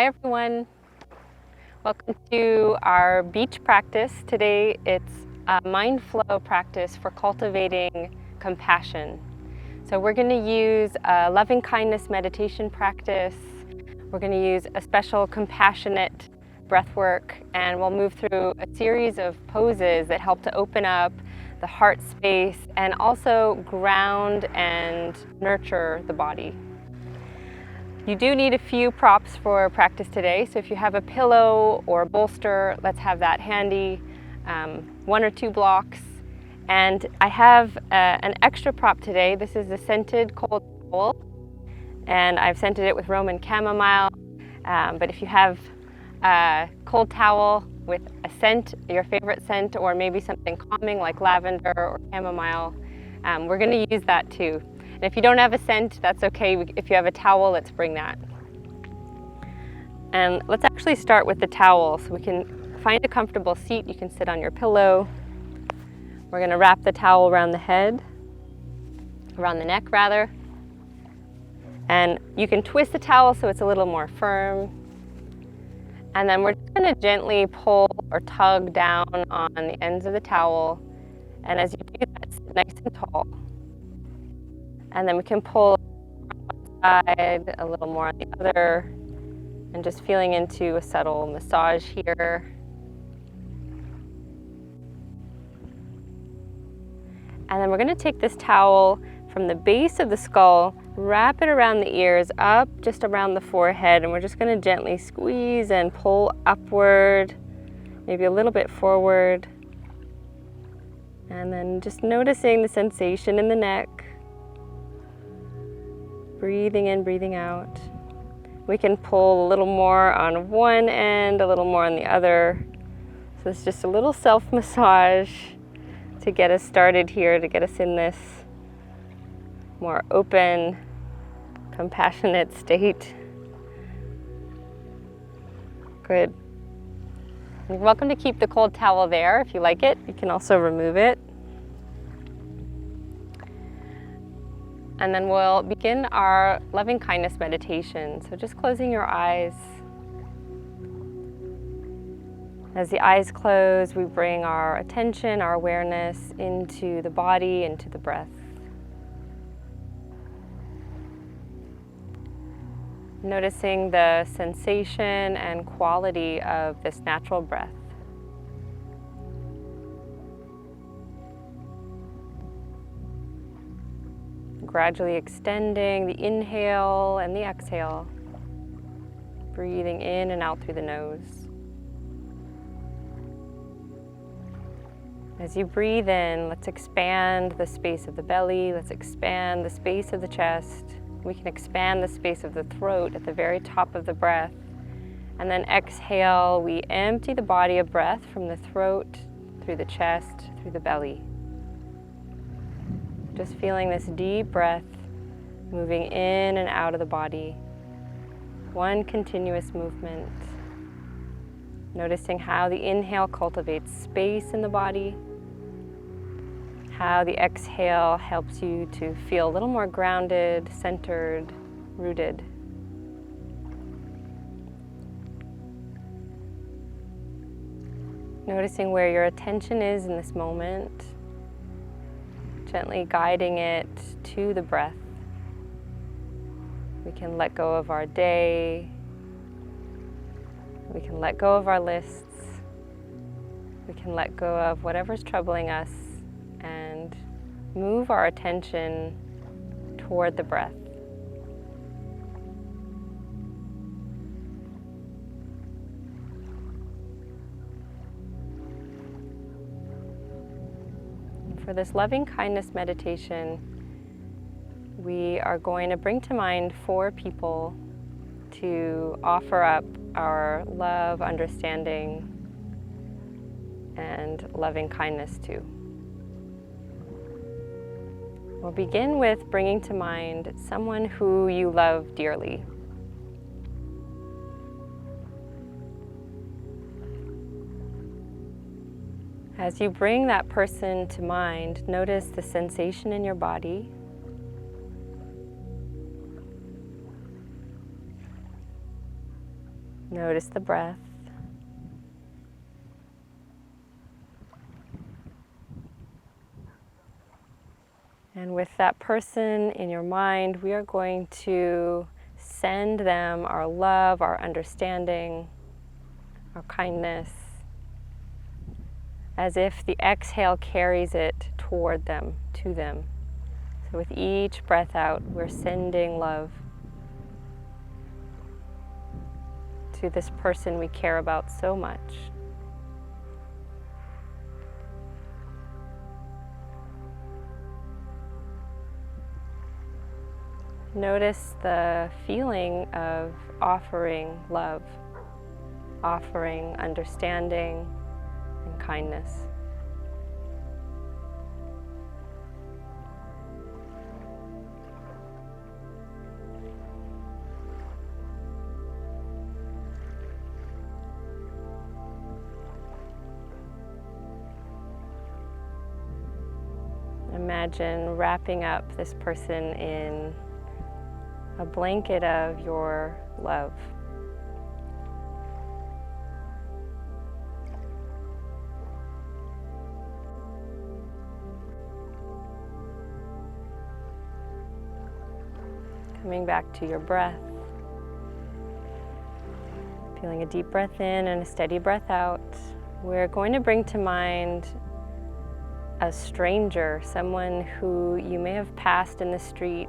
Hi everyone, welcome to our beach practice. Today it's a Mindflow practice for cultivating compassion. So we're going to use a loving kindness meditation practice. We're going to use a special compassionate breath work, and we'll move through a series of poses that help to open up the heart space and also ground and nurture the body. You do need a few props for practice today, so if you have a pillow or a bolster, let's have that handy, 1 or 2 blocks. And I have an extra prop today. This is a scented cold towel, and I've scented it with Roman chamomile. But if you have a cold towel with a scent, your favorite scent, or maybe something calming like lavender or chamomile, we're going to use that too. And if you don't have a scent, that's okay. If you have a towel, let's bring that. And let's actually start with the towel. So we can find a comfortable seat. You can sit on your pillow. We're going to wrap the towel around the head, around the neck rather. And you can twist the towel so it's a little more firm. And then we're just going to gently pull or tug down on the ends of the towel. And as you do that, sit nice and tall. And then we can pull on one side, a little more on the other, and just feeling into a subtle massage here. And then we're going to take this towel from the base of the skull, wrap it around the ears, up just around the forehead, and we're just going to gently squeeze and pull upward, maybe a little bit forward. And then just noticing the sensation in the neck. Breathing in, breathing out. We can pull a little more on one end, a little more on the other. So it's just a little self-massage to get us started here, to get us in this more open, compassionate state. Good. You're welcome to keep the cold towel there if you like it. You can also remove it. And then we'll begin our loving kindness meditation. So just closing your eyes. As the eyes close, we bring our attention, our awareness into the body, into the breath. Noticing the sensation and quality of this natural breath. Gradually extending the inhale and the exhale, breathing in and out through the nose. As you breathe in, let's expand the space of the belly, let's expand the space of the chest. We can expand the space of the throat at the very top of the breath. And then exhale, we empty the body of breath from the throat, through the chest, through the belly. Just feeling this deep breath moving in and out of the body. One continuous movement. Noticing how the inhale cultivates space in the body. How the exhale helps you to feel a little more grounded, centered, rooted. Noticing where your attention is in this moment. Gently guiding it to the breath. We can let go of our day. We can let go of our lists. We can let go of whatever's troubling us and move our attention toward the breath. For this loving kindness meditation, we are going to bring to mind 4 people to offer up our love, understanding, and loving kindness to. We'll begin with bringing to mind someone who you love dearly. As you bring that person to mind, notice the sensation in your body. Notice the breath. And with that person in your mind, we are going to send them our love, our understanding, our kindness, as if the exhale carries it toward them, to them. So with each breath out, we're sending love to this person we care about so much. Notice the feeling of offering love, offering understanding and kindness. Imagine wrapping up this person in a blanket of your love. Coming back to your breath. Feeling a deep breath in and a steady breath out. We're going to bring to mind a stranger, someone who you may have passed in the street,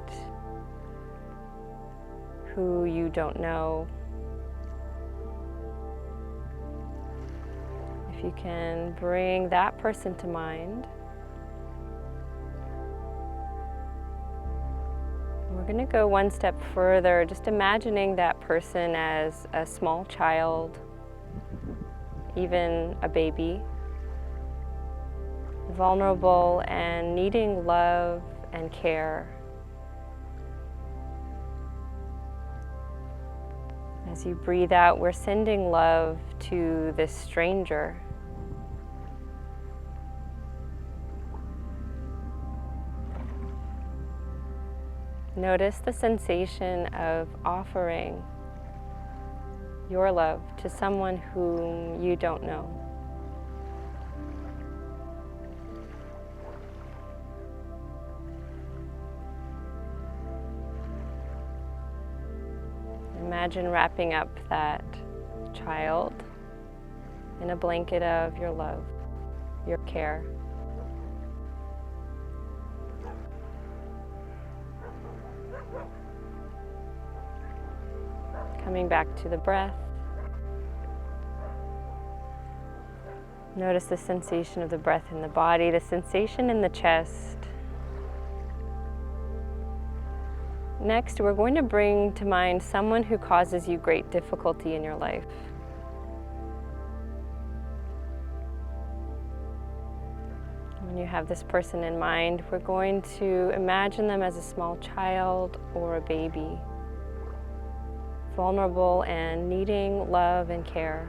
who you don't know. If you can bring that person to mind. We're going to go one step further, just imagining that person as a small child, even a baby, vulnerable and needing love and care. As you breathe out, we're sending love to this stranger. Notice the sensation of offering your love to someone whom you don't know. Imagine wrapping up that child in a blanket of your love, your care. Coming back to the breath. Notice the sensation of the breath in the body, the sensation in the chest. Next, we're going to bring to mind someone who causes you great difficulty in your life. When you have this person in mind, we're going to imagine them as a small child or a baby, vulnerable and needing love and care.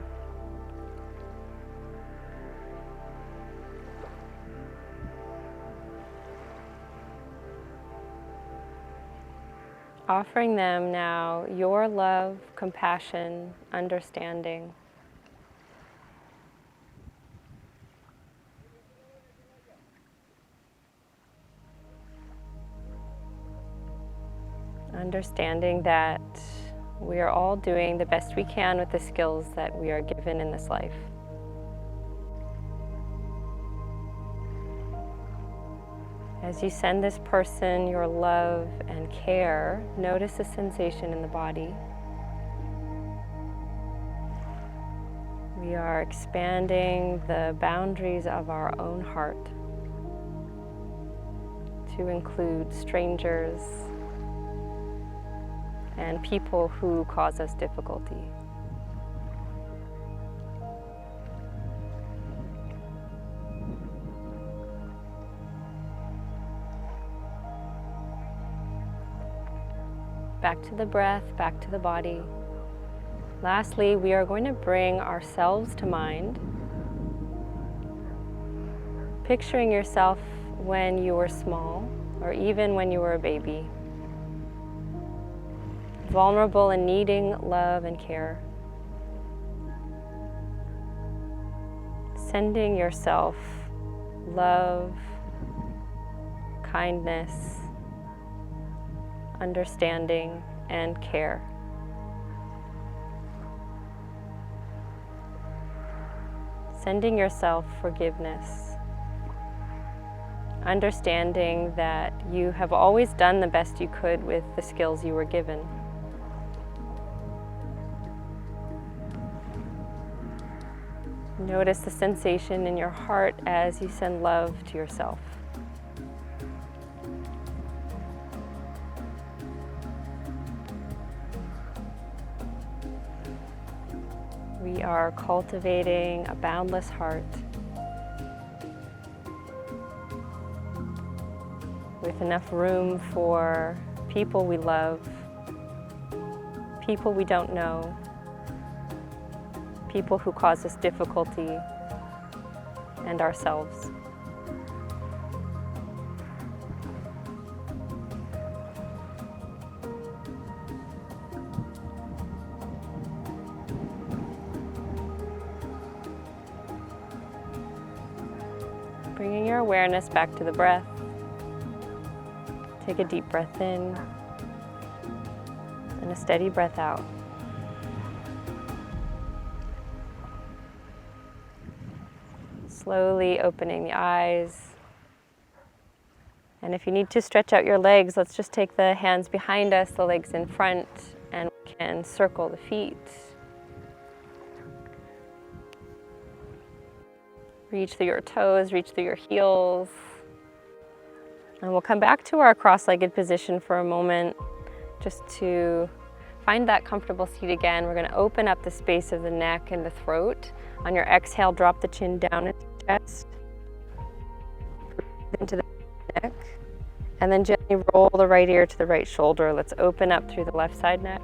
Offering them now your love, compassion, understanding. Understanding that we are all doing the best we can with the skills that we are given in this life. As you send this person your love and care, notice the sensation in the body. We are expanding the boundaries of our own heart to include strangers and people who cause us difficulty. Back to the breath, back to the body. Lastly, we are going to bring ourselves to mind. Picturing yourself when you were small, or even when you were a baby. Vulnerable and needing love and care. sending yourself love, kindness, understanding, and care. Sending yourself forgiveness, understanding that you have always done the best you could with the skills you were given. Notice the sensation in your heart as you send love to yourself. We are cultivating a boundless heart with enough room for people we love, people we don't know, people who cause us difficulty, and ourselves. Bringing your awareness back to the breath. Take a deep breath in and a steady breath out. Slowly opening the eyes. And if you need to stretch out your legs, let's just take the hands behind us, the legs in front, and we can circle the feet. Reach through your toes, reach through your heels. And we'll come back to our cross-legged position for a moment, just to find that comfortable seat again. We're going to open up the space of the neck and the throat. On your exhale, drop the chin down into the chest, breathe into the neck, and then gently roll the right ear to the right shoulder. Let's open up through the left side neck.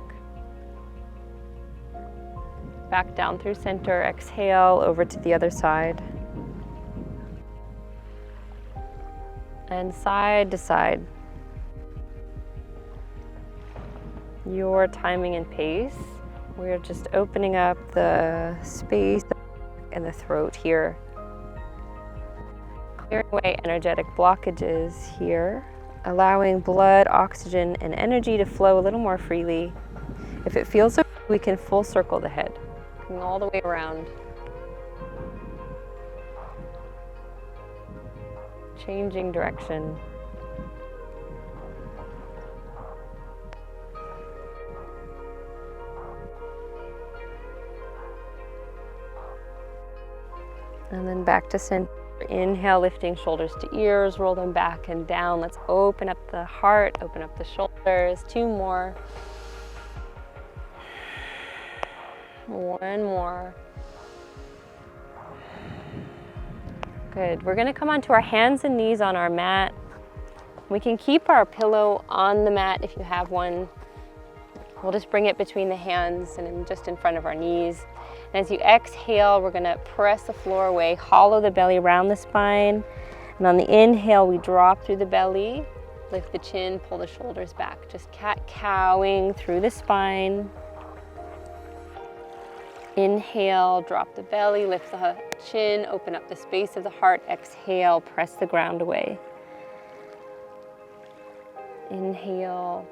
Back down through center, exhale over to the other side. And side to side. Your timing and pace. We're just opening up the space in the throat here. Clearing away energetic blockages here. Allowing blood, oxygen, and energy to flow a little more freely. If it feels okay, we can full circle the head. Coming all the way around. Changing direction. And then back to center. Inhale, lifting shoulders to ears, roll them back and down. Let's open up the heart, open up the shoulders. 2 more. 1 more. Good. We're going to come onto our hands and knees on our mat. We can keep our pillow on the mat if you have one. We'll just bring it between the hands and just in front of our knees. And as you exhale, we're going to press the floor away, hollow the belly around the spine. And on the inhale, we drop through the belly, lift the chin, pull the shoulders back. Just cat-cowing through the spine. Inhale, drop the belly, lift the chin, open up the space of the heart. Exhale, press the ground away. Inhale,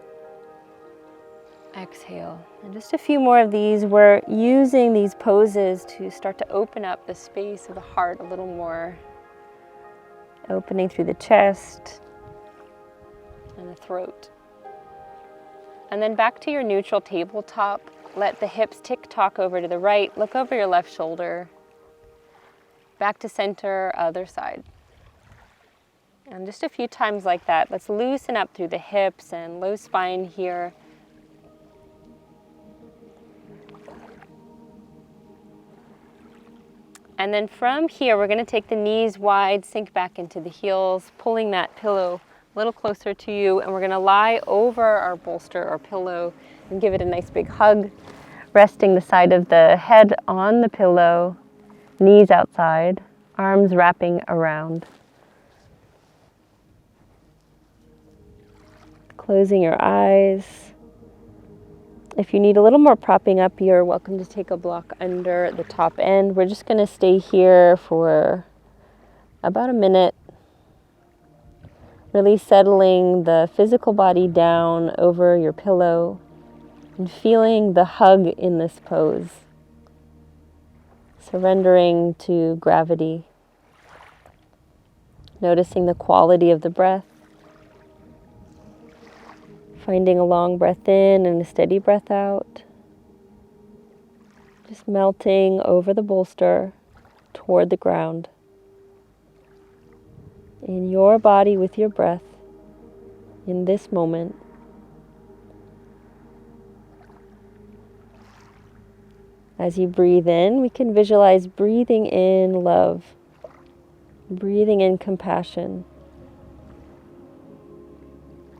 exhale. And just a few more of these. We're using these poses to start to open up the space of the heart a little more. Opening through the chest and the throat. And then back to your neutral tabletop. Let the hips tick-tock over to the right. Look over your left shoulder. Back to center, other side. And just a few times like that. Let's loosen up through the hips and low spine here. And then from here, we're going to take the knees wide, sink back into the heels, pulling that pillow a little closer to you. And we're going to lie over our bolster or pillow and give it a nice big hug, resting the side of the head on the pillow, knees outside, arms wrapping around. Closing your eyes If you need a little more propping up, you're welcome to take a block under the top end. We're just going to stay here for about a minute, really settling the physical body down over your pillow and feeling the hug in this pose. Surrendering to gravity, noticing the quality of the breath, finding a long breath in and a steady breath out, just melting over the bolster toward the ground. In your body with your breath in this moment. As you breathe in, we can visualize breathing in love, breathing in compassion.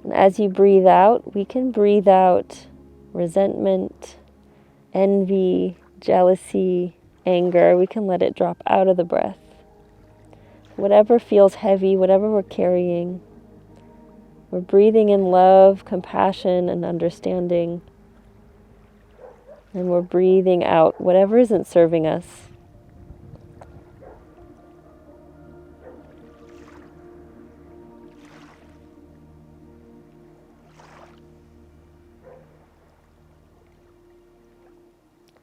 And as you breathe out, we can breathe out resentment, envy, jealousy, anger. We can let it drop out of the breath. Whatever feels heavy, whatever we're carrying, we're breathing in love, compassion, and understanding. And we're breathing out whatever isn't serving us.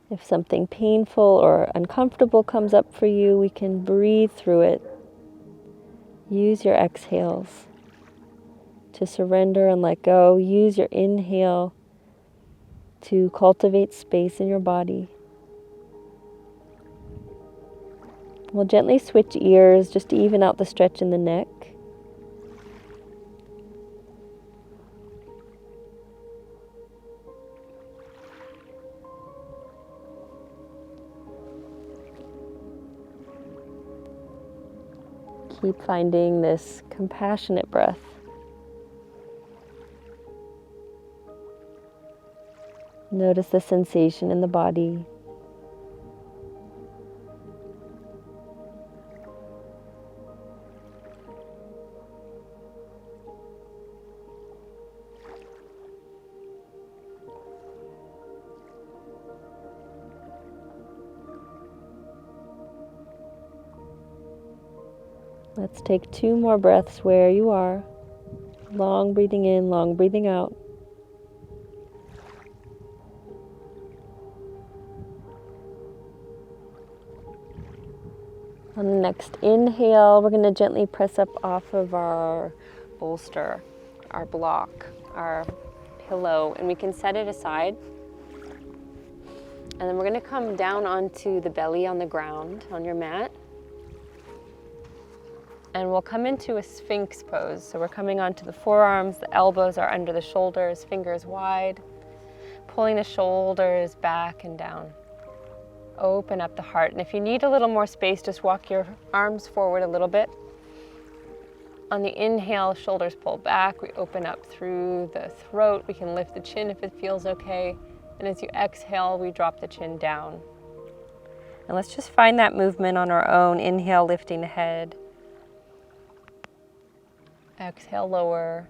If something painful or uncomfortable comes up for you, we can breathe through it. Use your exhales to surrender and let go. Use your inhale to cultivate space in your body. We'll gently switch ears just to even out the stretch in the neck. Keep finding this compassionate breath. Notice the sensation in the body. Let's take 2 more breaths where you are. Long breathing in, long breathing out. On the next inhale, we're going to gently press up off of our bolster, our block, our pillow, and we can set it aside. And then we're going to come down onto the belly on the ground, on your mat. And we'll come into a sphinx pose. So we're coming onto the forearms, the elbows are under the shoulders, fingers wide, pulling the shoulders back and down. Open up the heart. And if you need a little more space, just walk your arms forward a little bit. On the inhale, shoulders pull back. We open up through the throat. We can lift the chin if it feels okay. And as you exhale, we drop the chin down. And let's just find that movement on our own. Inhale, lifting the head. Exhale, lower.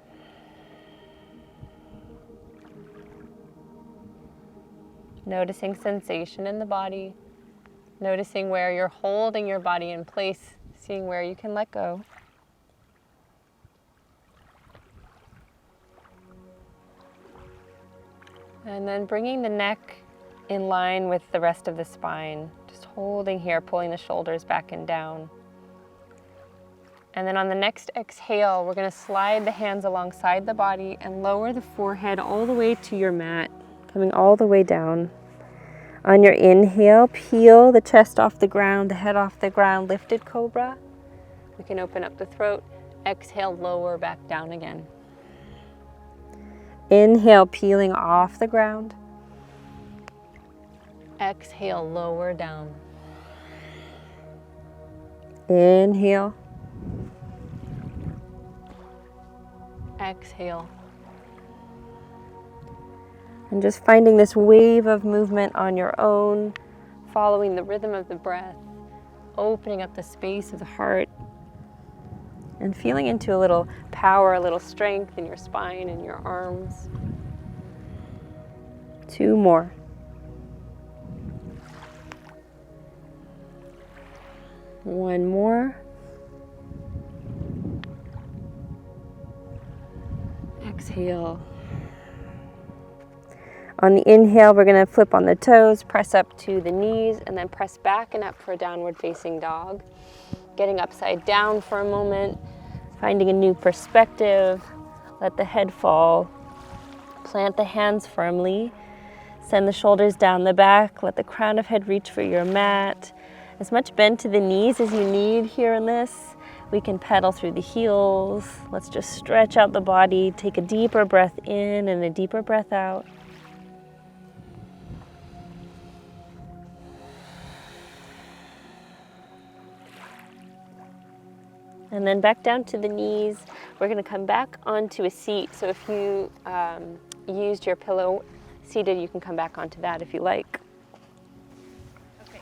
Noticing sensation in the body. Noticing where you're holding your body in place. Seeing where you can let go. And then bringing the neck in line with the rest of the spine. Just holding here, pulling the shoulders back and down. And then on the next exhale, we're going to slide the hands alongside the body and lower the forehead all the way to your mat, coming all the way down. On your inhale, peel the chest off the ground, the head off the ground, lifted cobra. We can open up the throat. Exhale, lower back down again. Inhale, peeling off the ground. Exhale, lower down. Inhale. Exhale. And just finding this wave of movement on your own, following the rhythm of the breath, opening up the space of the heart, and feeling into a little power, a little strength in your spine and your arms. 2 more. One more. Exhale. On the inhale, we're going to flip on the toes, press up to the knees, and then press back and up for a downward facing dog. Getting upside down for a moment, finding a new perspective. Let the head fall. Plant the hands firmly. Send the shoulders down the back. Let the crown of head reach for your mat. As much bend to the knees as you need here in this. We can pedal through the heels. Let's just stretch out the body. Take a deeper breath in and a deeper breath out. And then back down to the knees. We're going to come back onto a seat. So if you used your pillow seated, you can come back onto that if you like. Okay.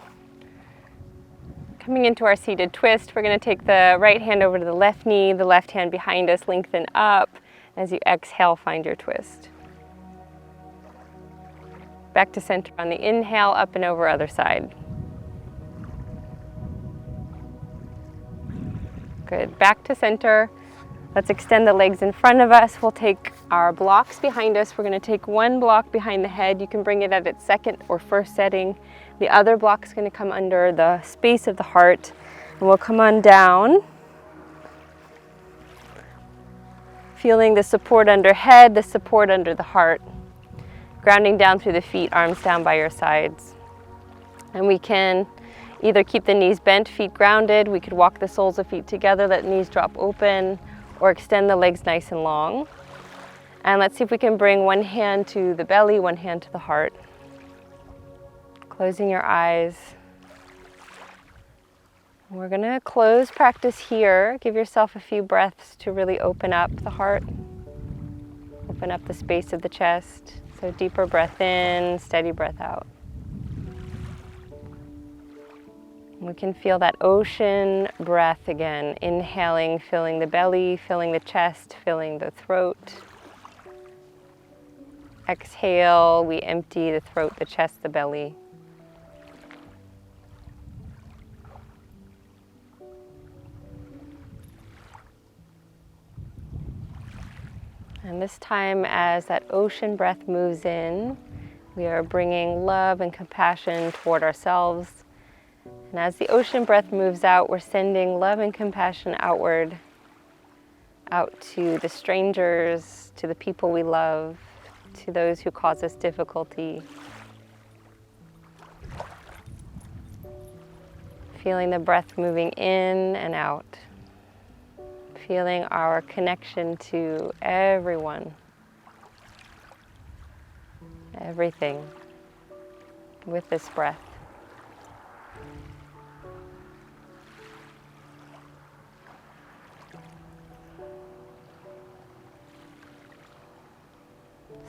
Coming into our seated twist, we're going to take the right hand over to the left knee, the left hand behind us, lengthen up. As you exhale, find your twist. Back to center on the inhale, up and over other side. Good. Back to center. Let's extend the legs in front of us. We'll take our blocks behind us. We're going to take one block behind the head. You can bring it at its second or first setting. The other block is going to come under the space of the heart. And we'll come on down. Feeling the support under head, the support under the heart. Grounding down through the feet, arms down by your sides. And we can either keep the knees bent, feet grounded. We could walk the soles of feet together, let knees drop open, or extend the legs nice and long. And let's see if we can bring one hand to the belly, one hand to the heart. Closing your eyes. We're going to close practice here. Give yourself a few breaths to really open up the heart. Open up the space of the chest. So deeper breath in, steady breath out. We can feel that ocean breath again. Inhaling, filling the belly, filling the chest, filling the throat. Exhale, we empty the throat, the chest, the belly. And this time, as that ocean breath moves in, we are bringing love and compassion toward ourselves. And as the ocean breath moves out, we're sending love and compassion outward, out to the strangers, to the people we love, to those who cause us difficulty. Feeling the breath moving in and out. Feeling our connection to everyone, everything with this breath.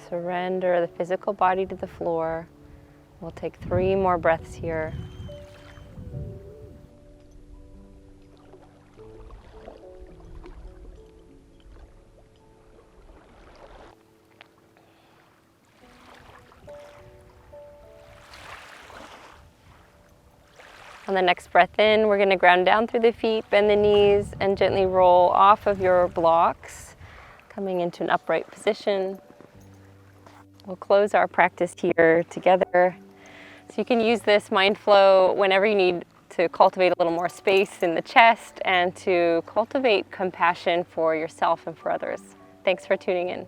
Surrender the physical body to the floor. We'll take 3 more breaths here. On the next breath in, we're going to ground down through the feet, bend the knees, and gently roll off of your blocks, coming into an upright position. We'll close our practice here together. So you can use this Mindflow whenever you need to cultivate a little more space in the chest and to cultivate compassion for yourself and for others. Thanks for tuning in.